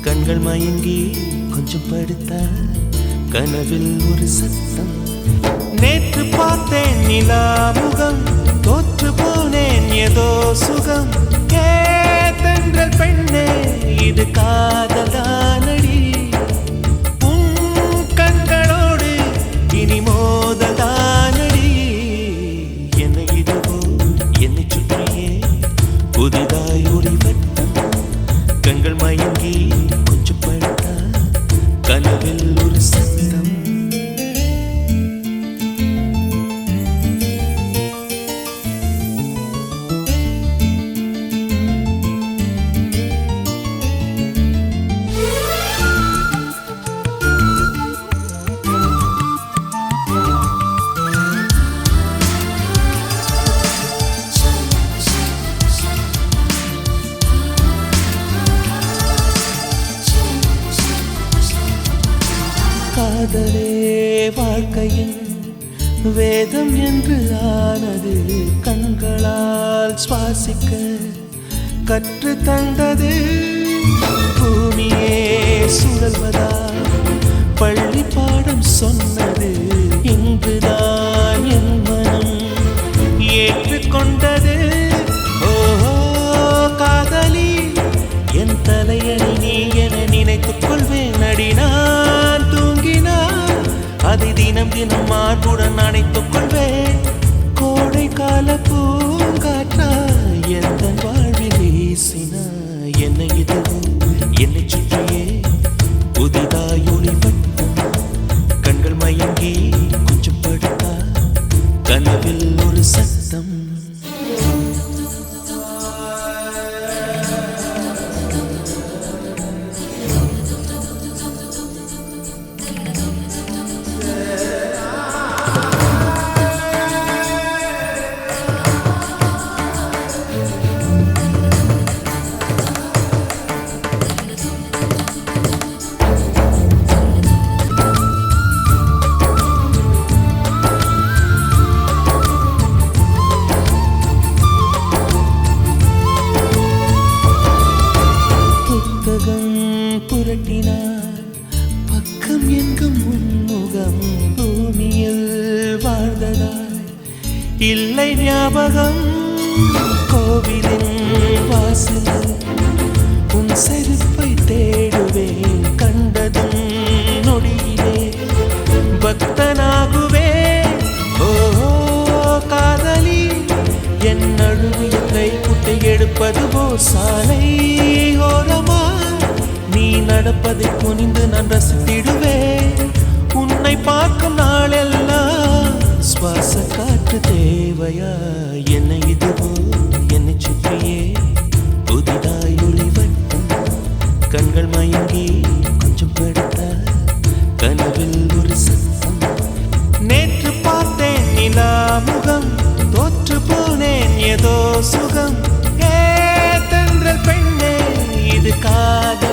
கண்கள் மயங்கி கொஞ்சம் படுத்தா கனவில் ஒரு சத்தம். நேற்று பார்த்தேன் நிலா முகம், தோற்று போனேன் ஏதோ சுகம். தென்றல் பெண்ணே இது காதல் தானடி, உன் கண்களோடு இனி மோதல் தானடி. என்னை இதுவோ என்னை சுற்றியே புதிதாய் ஒரு வட்டம். கண்கள் மயங்கி கொஞ்சம் படுத்தா கனவில் ஒரு சத்தம். காதலே வாழ்க்கையின் வேதம் என்று ஆனது, கண்களால் சுவாசிக்க கற்று தந்தது. பூமியே சுழல்வதா பள்ளி பாடம் சொன்னது, இங்குதான் என் மனம் ஏற்றுக்கொண்டது. ஓஹோ காதலி என் தலையணி நீ என நினைத்துக் கொள்வேன் அடி. நான் தூங்கினான் அதை தினம் தினம் மார்புடன் அணைத்துக் கொள்வேன். கோடை கால பூங்காற்றா எந்த வாழ்வில் வீசினா. என்னை இதுவும் என்னை சுற்றியே புதிதாய் ஒளி வட்டம். கண்கள் மயங்கி கொஞ்சம் படுத்தா கனவில் ஒரு சத்தம். புரட்டினார் பக்கம் எங்கும் முன்முகம், பூமியில் வாழ்ந்ததாய் இல்லை ஞாபகம். கோவிலின் வாசலில் உன் செருப்பை தேடுவேன், கண்டதும் நொடியிலே பக்தனாகுவேன். ஓஹோ காதலி என் நழுவிய கைக்குட்டை எடுப்பது போ சாலை ஓரமா. நீ நடப்பதை குனிந்து நான் ரசித்திடுவேன். உன்னை பார்க்கும் நாளெல்லாம் சுவாச காற்று தேவையா. என்னை இதுவோ என்னை சுற்றியே புதிதாய் ஒளி வட்டம். கண்கள் மயங்கி கொஞ்சம் படுத்தா கனவில் ஒரு சத்தம். நேற்று பார்த்தேன் நிலா முகம், தோற்று போனேன் ஏதோ சுகம். தென்றல் பெண்ணே இது காதல்